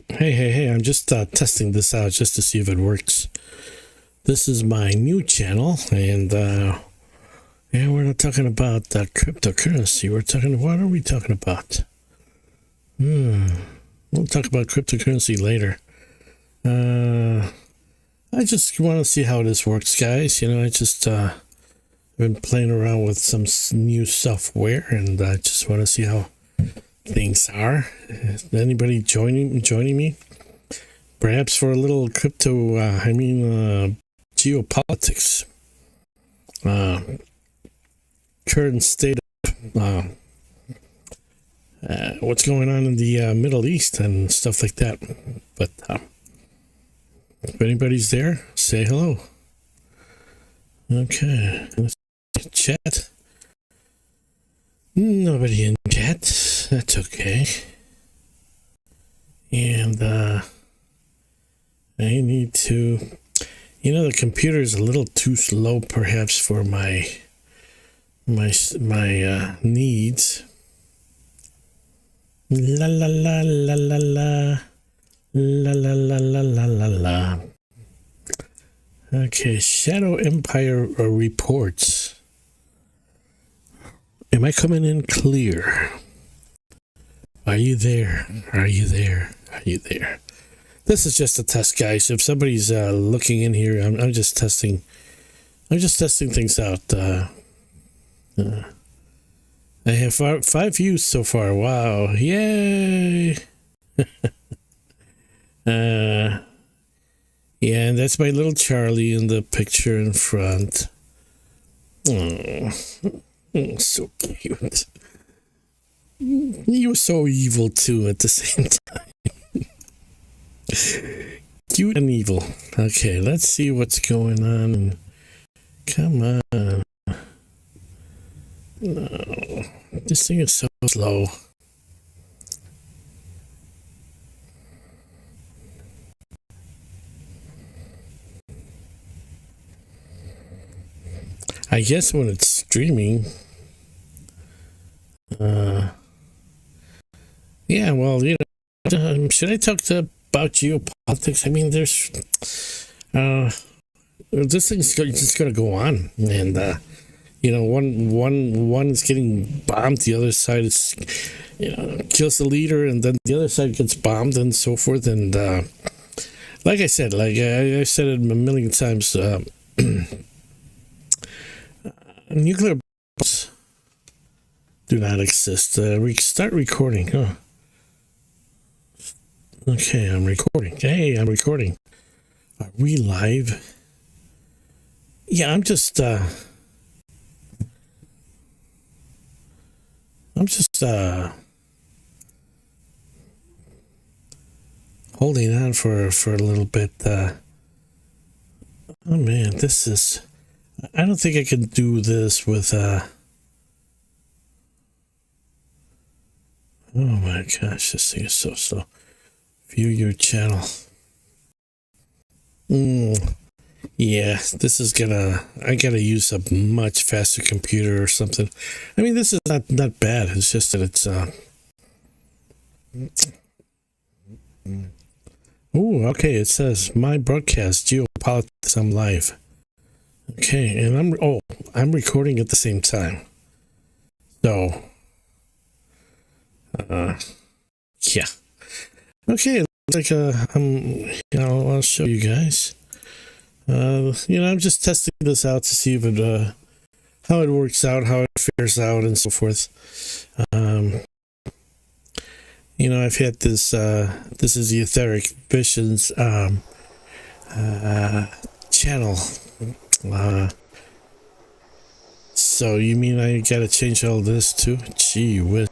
Hey, I'm just testing this out just to see if it works. This is my new channel, and we're not talking about cryptocurrency. What are we talking about? We'll talk about cryptocurrency later. I just want to see how this works, guys. I just been playing around with some new software, and I just want to see how things are. Is anybody joining me? Perhaps for a little crypto, geopolitics. Current state of what's going on in the Middle East and stuff like that. But if anybody's there, say hello. Okay, let's chat. Nobody in chat. That's okay. And I need to, the computer is a little too slow perhaps for my needs. La la la la la la la la la la la la la. Okay, Shadow Empire reports. Am I coming in clear? Are you there? Are you there? Are you there? This is just a test, guys. If somebody's looking in here, I'm just testing. I'm just testing things out. I have five views so far. Wow! Yay! Yeah, and that's my little Charlie in the picture in front. Oh, so cute. You're so evil too at the same time. Cute and evil. Okay, let's see what's going on. Come on. No, this thing is so slow. I guess when it's streaming, yeah, well, should I talk about geopolitics? I mean, there's, this thing's just going to go on, and one is getting bombed, the other side is, kills the leader, and then the other side gets bombed, and so forth. And like I said, I said it a million times. Nuclear bombs do not exist. Start recording. Huh? Okay, I'm recording. Hey, I'm recording. Are we live? Yeah, I'm just holding on for a little bit. Oh man, this is. I don't think I can do this with oh my gosh, this thing is so slow. View your channel. Yeah, this is I gotta use a much faster computer or something. I mean, this is not bad. It's just that it's oh, okay, it says my broadcast Geopolitics, I'm live. Okay, and I'm recording at the same time. So, yeah. Okay, looks like I'll show you guys. I'm just testing this out to see if it how it works out, how it fares out, and so forth. I've had this. This is the Etheric Visions channel. So you mean I gotta change all this too? Gee whiz.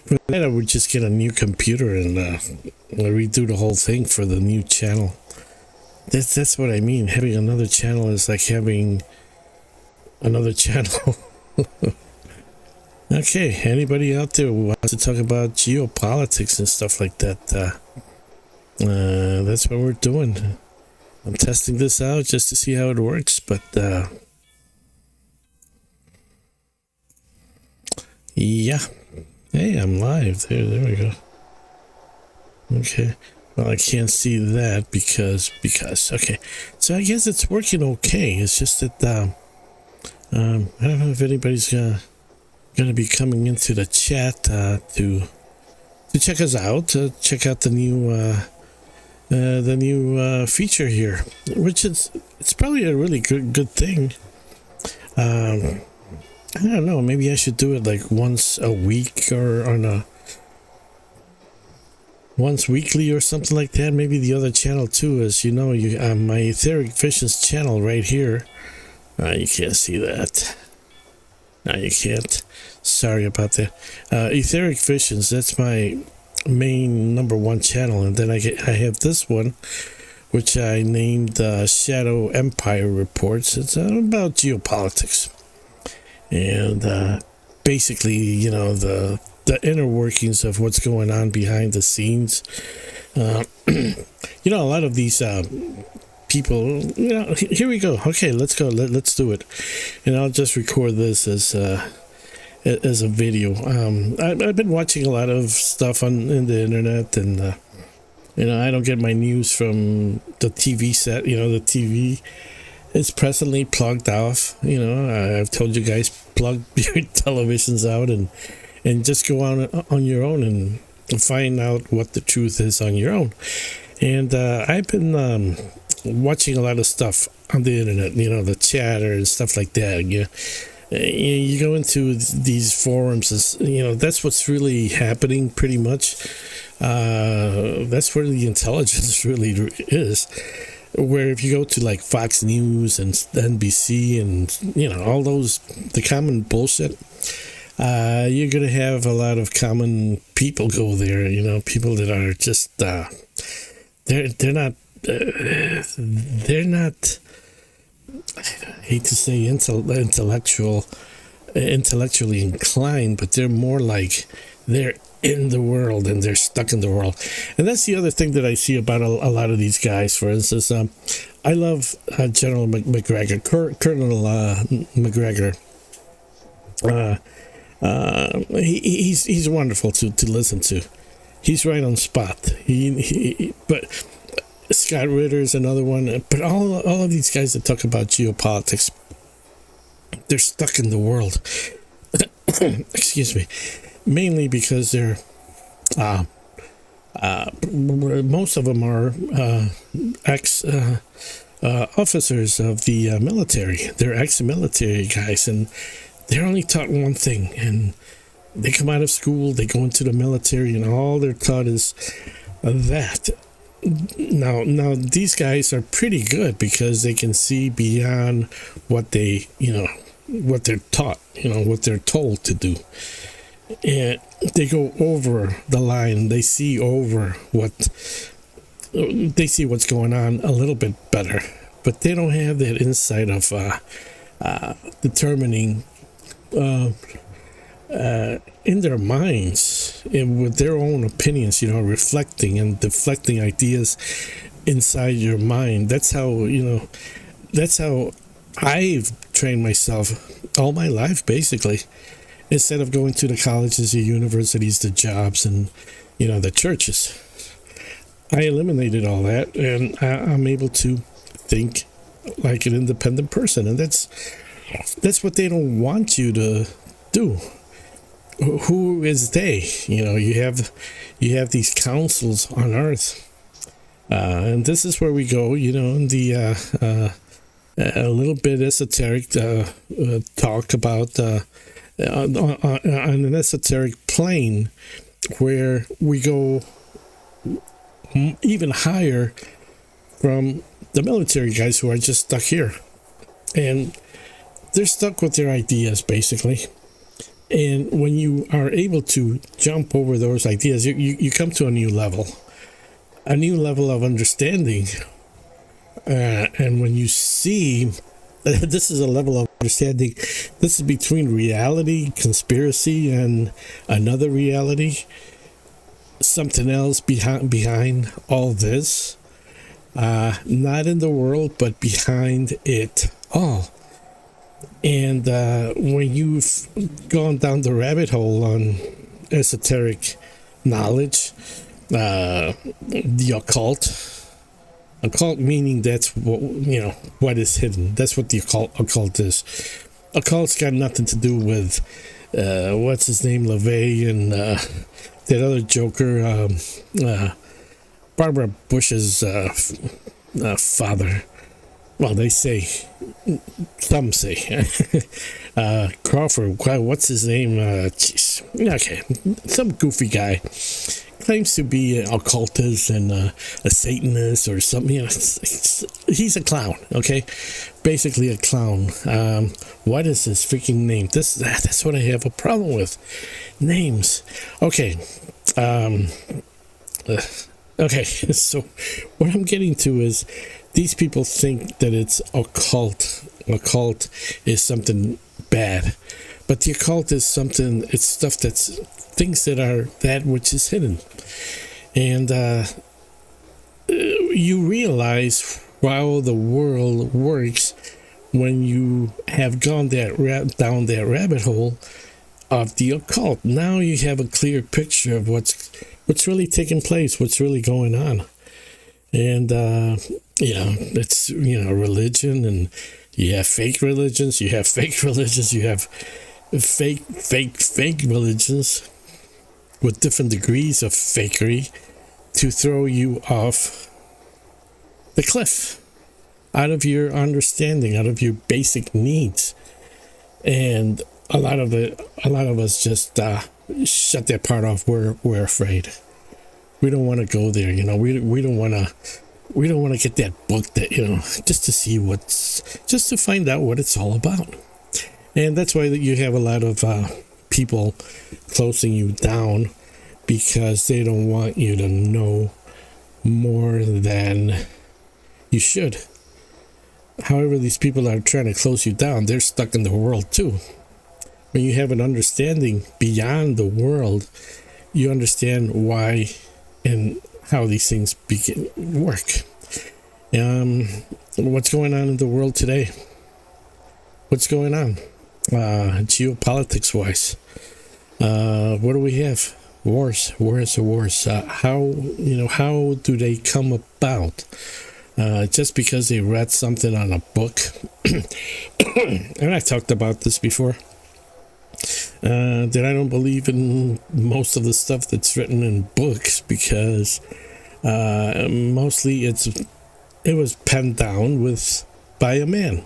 For that, I would just get a new computer and redo the whole thing for the new channel. That's what I mean. Having another channel is like having another channel. Okay, anybody out there who wants to talk about geopolitics and stuff like that, that's what we're doing. I'm testing this out just to see how it works, but yeah. Hey, I'm live. There we go. Okay. Well, I can't see that because okay. So I guess it's working okay. It's just that I don't know if anybody's gonna be coming into the chat to check us out, to check out the new feature here, which it's probably a really good thing. I don't know. Maybe I should do it like once a week or on a once weekly or something like that. Maybe the other channel too, as you know, my Etheric Visions channel right here. You can't see that. No, you can't. Sorry about that. Etheric Visions. That's my main #1 channel, and then I have this one, which I named Shadow Empire Reports. It's about geopolitics. And basically, the inner workings of what's going on behind the scenes. A lot of these people. Here we go. Okay, let's go. Let's do it. And I'll just record this as a video. I've been watching a lot of stuff in the internet, and I don't get my news from the TV set. The TV. It's presently plugged off. I've told you guys, plug your televisions out and just go on your own and find out what the truth is on your own. And I've been watching a lot of stuff on the internet, the chatter and stuff like that. You go into these forums, that's what's really happening pretty much. That's where the intelligence really is. Where if you go to like Fox News and NBC and all those, the common bullshit, you're gonna have a lot of common people go there. People that are just they're not I hate to say intellectually inclined, but they're more like they're in the world and they're stuck in the world. And that's the other thing that I see about a lot of these guys. For instance, I love General McGregor, Colonel McGregor. He's wonderful to listen to. He's right on spot. But Scott Ritter's another one. But all of these guys that talk about geopolitics, they're stuck in the world. Excuse me. Mainly because they're most of them are ex officers of the military. They're ex-military guys, and they're only taught one thing. And they come out of school, they go into the military, and all they're taught is that. Now these guys are pretty good because they can see beyond what what they're taught, what they're told to do. And they go over the line. They see what's going on a little bit better, but they don't have that insight of determining in their minds and with their own opinions, reflecting and deflecting ideas inside your mind. That's how I've trained myself all my life, basically. Instead of going to the colleges, the universities, the jobs, and the churches, I eliminated all that, and I'm able to think like an independent person, and that's what they don't want you to do. Who is they? You have these councils on Earth, and this is where we go. In the a little bit esoteric talk about. On an esoteric plane where we go even higher from the military guys who are just stuck here, and they're stuck with their ideas basically. And when you are able to jump over those ideas, you come to a new level of understanding, and when you see this is a level of understanding. This is between reality, conspiracy, and another reality. Something else behind all this. Not in the world, but behind it all. And when you've gone down the rabbit hole on esoteric knowledge, the occult meaning that's what, what is hidden. That's what the occult is. Occult's got nothing to do with what's his name, LaVey, and that other joker, Barbara Bush's father. Well, they say, some say, Crawford, what's his name? Okay, some goofy guy claims to be an occultist and a Satanist or something. He's a clown, okay? Basically a clown. What is his freaking name? That's what I have a problem with. Names. Okay. Okay, so what I'm getting to is these people think that it's occult. Occult is something bad. But the occult is something, it's stuff that's things that are that which is hidden. And you realize how the world works when you have gone down that rabbit hole of the occult. Now you have a clear picture of what's really taking place, what's really going on. And it's religion, and you have fake religions, you have fake religions, you have fake religions with different degrees of fakery to throw you off the cliff, out of your understanding, out of your basic needs. And a lot of us just shut that part off. We're afraid. We don't want to go there. We don't want to get that book that, just to see just to find out what it's all about. And that's why you have a lot of people closing you down, because they don't want you to know more than you should. However, these people are trying to close you down. They're stuck in the world too. When you have an understanding beyond the world, you understand why and how these things work. What's going on in the world today? What's going on? Geopolitics wise, what do we have? Wars. How do they come about? Just because they read something on a book, and I talked about this before, that I don't believe in most of the stuff that's written in books, because mostly it was penned down by a man.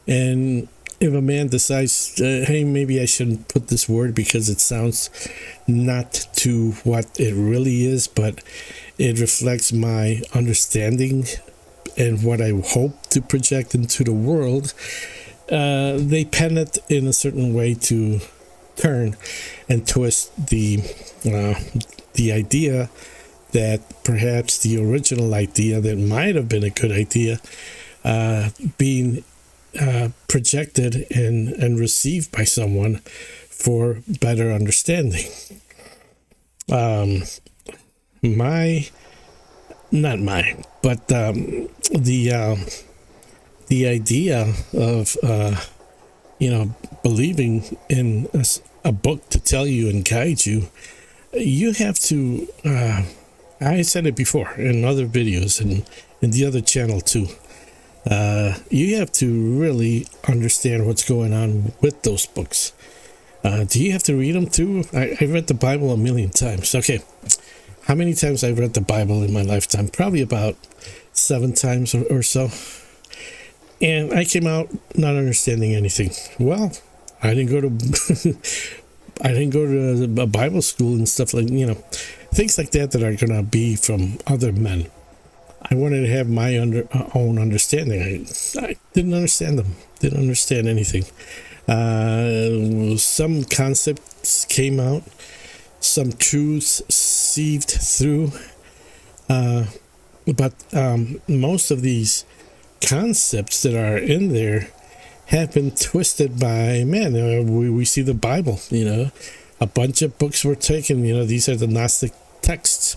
And if a man decides, hey, maybe I shouldn't put this word because it sounds not to what it really is, but it reflects my understanding and what I hope to project into the world, they pen it in a certain way to turn and twist the idea that perhaps the original idea that might have been a good idea being projected and received by someone for better understanding. The idea of believing in a book to tell you and guide you, you have to. I said it before in other videos and in the other channel too. You have to really understand what's going on with those books. Do you have to read them too? I read the Bible a million times. Okay, how many times I've read the Bible in my lifetime? Probably about 7 times or so. And I came out not understanding anything. Well, I didn't go to a Bible school and stuff like, things like that are gonna be from other men. I wanted to have my own understanding. I didn't understand them. Didn't understand anything. Some concepts came out. Some truths sieved through. But most of these concepts that are in there have been twisted by men. We see the Bible, a bunch of books were taken. These are the Gnostic texts.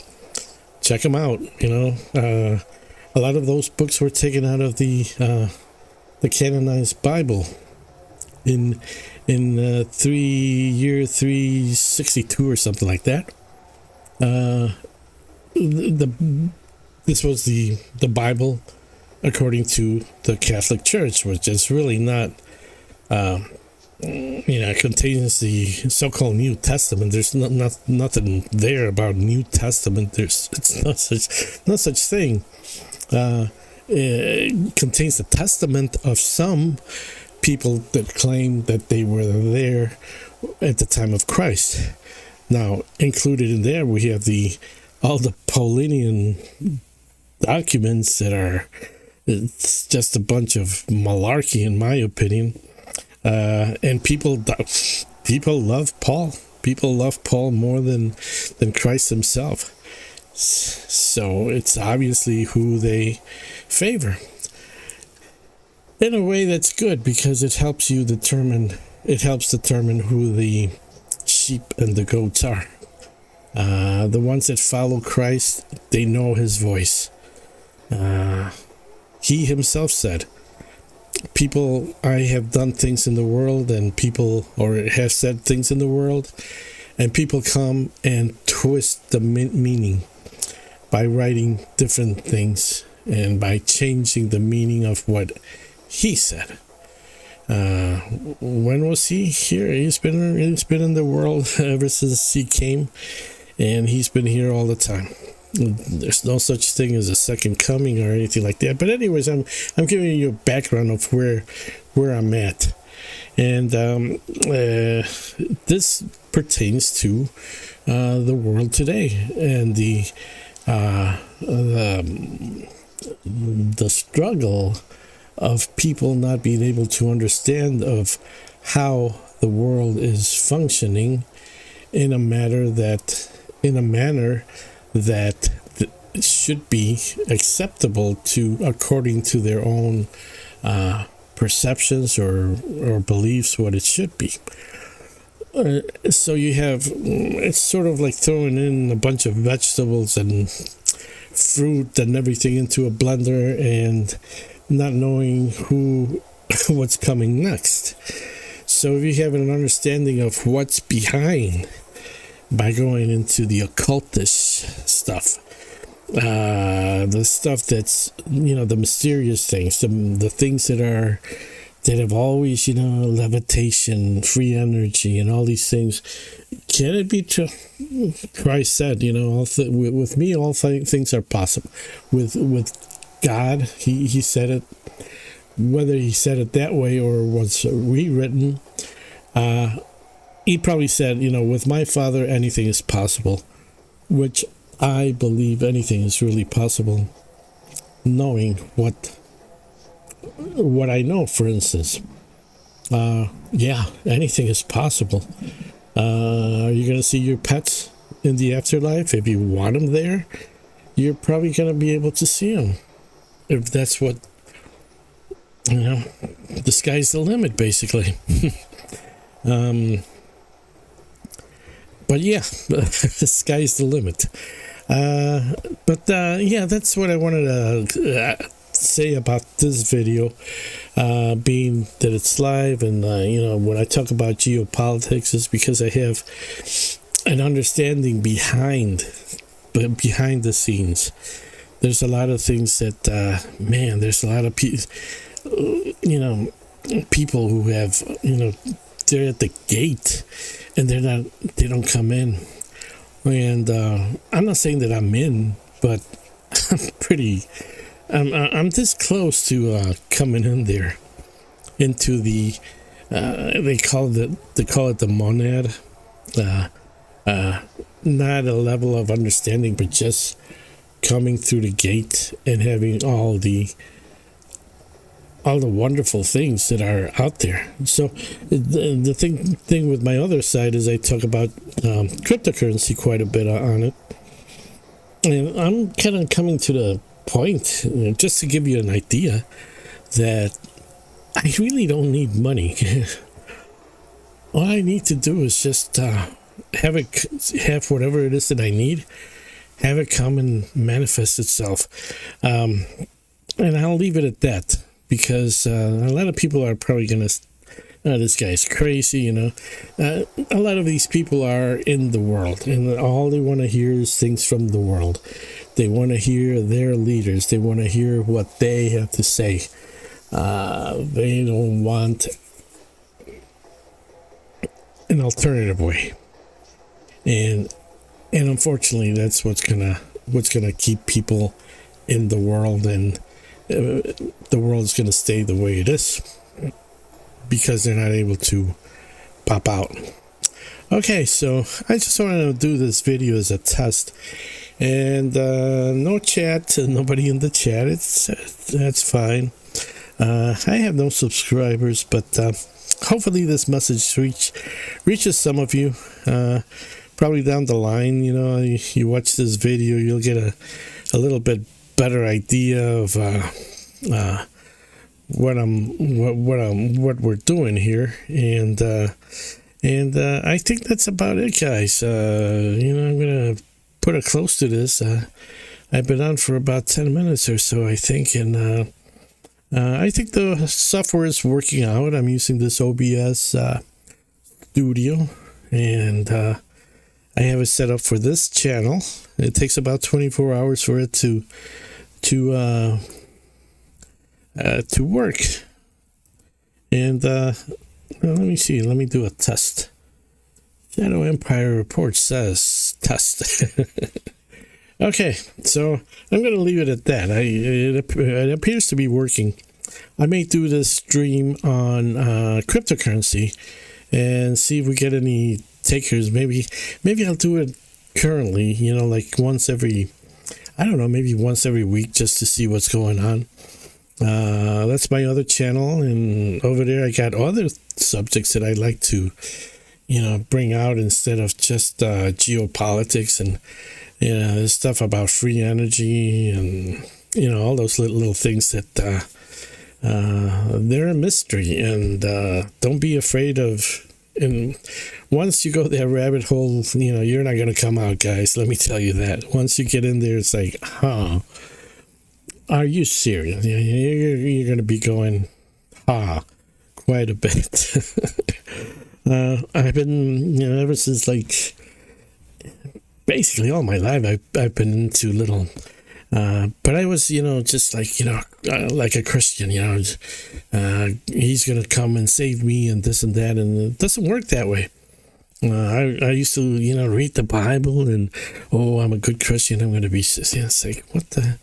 Check them out. A lot of those books were taken out of the canonized Bible in in 362 or something like that. This was the Bible according to the Catholic Church, which is really not, it contains the so-called New Testament. There's nothing there about New Testament. It's not such thing. It contains the testament of some people that claim that they were there at the time of Christ. Now, included in there, we have all the Paulinian documents it's just a bunch of malarkey, in my opinion. And people love Paul. People love Paul more than Christ himself. So it's obviously who they favor. In a way, that's good, because it helps determine who the sheep and the goats are. The ones that follow Christ, they know his voice. He himself said, I have done things in the world, or have said things in the world, and people come and twist the meaning by writing different things and by changing the meaning of what he said. When was he here? He's been in the world ever since he came, and he's been here all the time. There's no such thing as a second coming or anything like that. But anyways, I'm giving you a background of where I'm at, and this pertains to the world today and the struggle of people not being able to understand of how the world is functioning in a manner that should be acceptable according to their own perceptions or beliefs, what it should be. So you have, it's sort of like throwing in a bunch of vegetables and fruit and everything into a blender and not knowing what's coming next. So if you have an understanding of what's behind by going into the occultish stuff, the stuff that's, the mysterious things, the things that have always, levitation, free energy, and all these things. Can it be true? Christ said, with me, all things are possible. With God, he said it, whether he said it that way or was rewritten, he probably said, with my Father, anything is possible, which I believe anything is really possible, knowing what I know. For instance, anything is possible. Are you going to see your pets in the afterlife? If you want them there, you're probably going to be able to see them. If that's what, the sky's the limit, basically. But yeah, the sky's the limit. That's what I wanted to say about this video, being that it's live, and when I talk about geopolitics, is because I have an understanding behind the scenes. There's a lot of things that there's a lot of people who have, they're at the gate and they don't come in. And I'm not saying that I'm in, but I'm this close to coming in there into the they call it the monad, not a level of understanding, but just coming through the gate and having all the wonderful things that are out there. So the thing with my other side is I talk about cryptocurrency quite a bit on it, and I'm kind of coming to the point, just to give you an idea, that I really don't need money. All I need to do is just have whatever it is that I need, have it come and manifest itself, and I'll leave it at that. Because a lot of people are probably going to this guy's crazy, you know. A lot of these people are in the world, and all they want to hear is things from the world. They want to hear their leaders. They want to hear what they have to say. They don't want an alternative way, and unfortunately, that's what's gonna keep people in the world, and the world's gonna stay the way it is because they're not able to pop out. Okay, so I just wanted to do this video as a test, and no chat, nobody in the chat. That's fine. I have no subscribers, but hopefully this message reaches some of you. Probably down the line, you know, you watch this video, you'll get a little bit better idea of what we're doing here, and I think that's about it, guys. You know, I'm gonna put a close to this. I've been on for about 10 minutes or so, I think, and I think the software is working out. I'm using this OBS studio, and I have it set up for this channel. It takes about 24 hours for it to work. And well, let me see. Let me do a test. Shadow Empire report says test. Okay, so I'm going to leave it at that. It appears to be working. I may do this stream on cryptocurrency and see if we get any takers. Maybe I'll do it currently, you know, like once every week, just to see what's going on. That's my other channel, and over there I got other subjects that I'd like to, you know, bring out instead of just geopolitics and, you know, stuff about free energy and, you know, all those little things that they're a mystery, and don't be afraid of. And once you go that rabbit hole, you know, you're not going to come out, guys. Let me tell you that. Once you get in there, it's like, are you serious? You're going to be going, quite a bit. I've been, you know, ever since, like, basically all my life, I've been into little, but I was, you know, just like, you know, like a Christian, you know, he's going to come and save me and this and that, and it doesn't work that way. I used to, you know, read the Bible and, I'm a good Christian, I'm going to be, it's like, what the,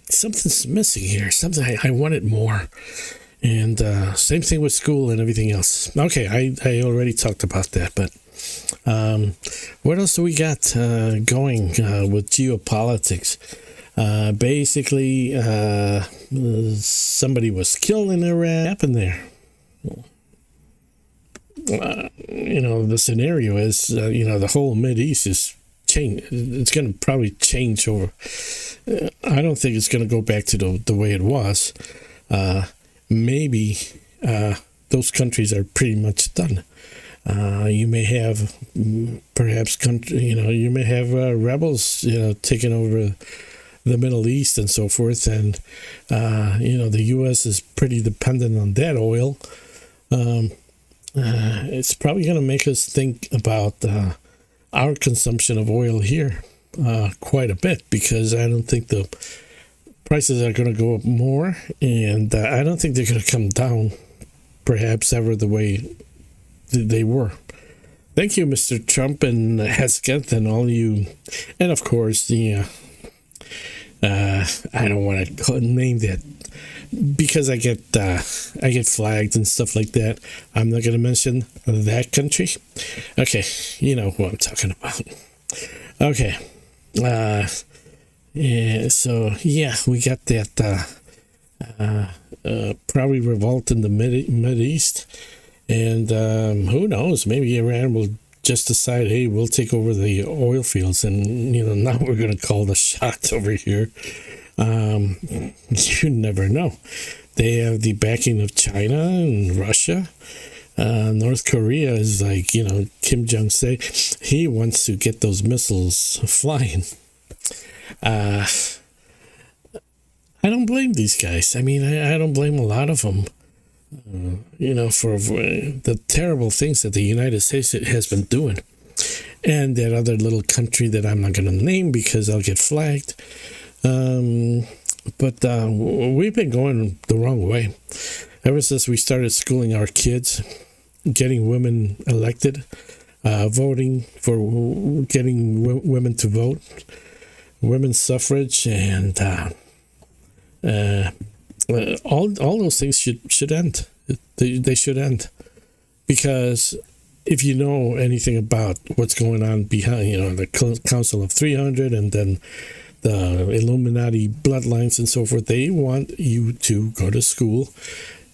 something's missing here, something, I wanted more. And same thing with school and everything else. Okay, I already talked about that, but what else do we got going with geopolitics? Basically, somebody was killed in Iraq. What happened there? You know, the scenario is, you know, the whole Mideast is change. It's going to probably change over. I don't think it's going to go back to the way it was. Maybe those countries are pretty much done. You may have perhaps you may have rebels, you know, taking over the Middle East and so forth, and you know, the U.S. is pretty dependent on that oil. It's probably going to make us think about our consumption of oil here quite a bit, because I don't think the prices are going to go up more, and I don't think they're going to come down perhaps ever the way they were. Thank you, Mr. Trump and Hesketh and all you, and of course the I don't want to name that because I get flagged and stuff like that. I'm not going to mention that country. Okay, you know who I'm talking about. Okay, yeah. So yeah, we got that probably revolt in the Mideast, and who knows? Maybe Iran will just decide, hey, we'll take over the oil fields, and you know, now we're going to call the shots over here. You never know. They have the backing of China and Russia. North Korea is like, you know, Kim Jong-un, he wants to get those missiles flying. I don't blame these guys. I mean, I don't blame a lot of them. for the terrible things that the United States has been doing. And that other little country that I'm not going to name because I'll get flagged. But we've been going the wrong way. Ever since we started schooling our kids, getting women elected, voting for getting women to vote, women's suffrage, and all those things should end. They should end. Because if you know anything about what's going on behind, the Council of 300 and then the Illuminati bloodlines and so forth, they want you to go to school,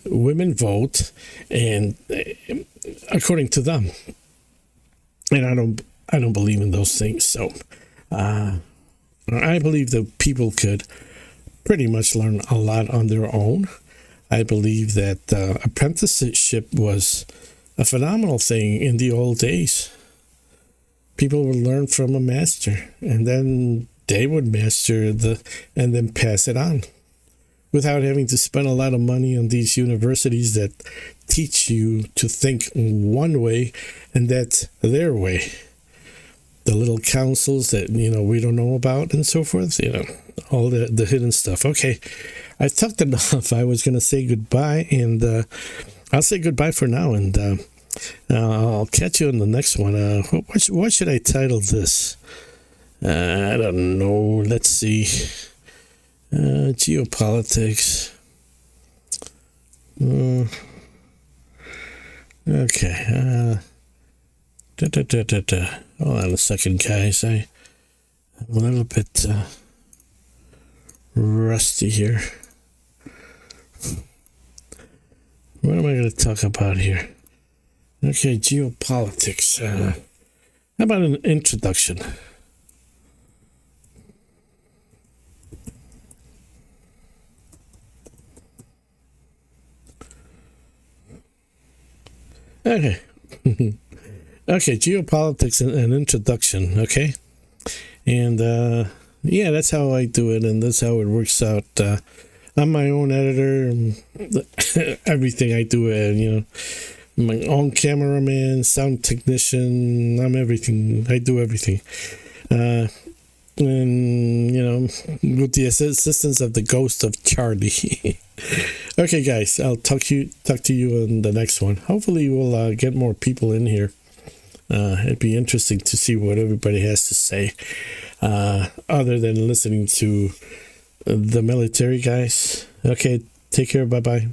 women vote, and according to them. And I don't believe in those things. So I believe that people could pretty much learn a lot on their own. I believe that apprenticeship was a phenomenal thing in the old days. People would learn from a master, and then they would master and then pass it on without having to spend a lot of money on these universities that teach you to think one way, and that's their way. The little councils that, we don't know about and so forth, all the hidden stuff. Okay, I've talked enough. I was going to say goodbye, and I'll say goodbye for now, and I'll catch you in the next one. What should I title this? I don't know. Let's see. Geopolitics. Okay. Hold on a second, guys. I'm a little bit rusty here. What am I going to talk about here? Okay, geopolitics. How about an introduction? Okay. Okay, geopolitics and an introduction, okay? And, that's how I do it, and that's how it works out. I'm my own editor, everything I do, my own cameraman, sound technician, I'm everything. I do everything. And, with the assistance of the ghost of Charlie. Okay, guys, I'll talk to you on the next one. Hopefully we'll get more people in here. It'd be interesting to see what everybody has to say, other than listening to the military guys. Okay, take care. Bye-bye.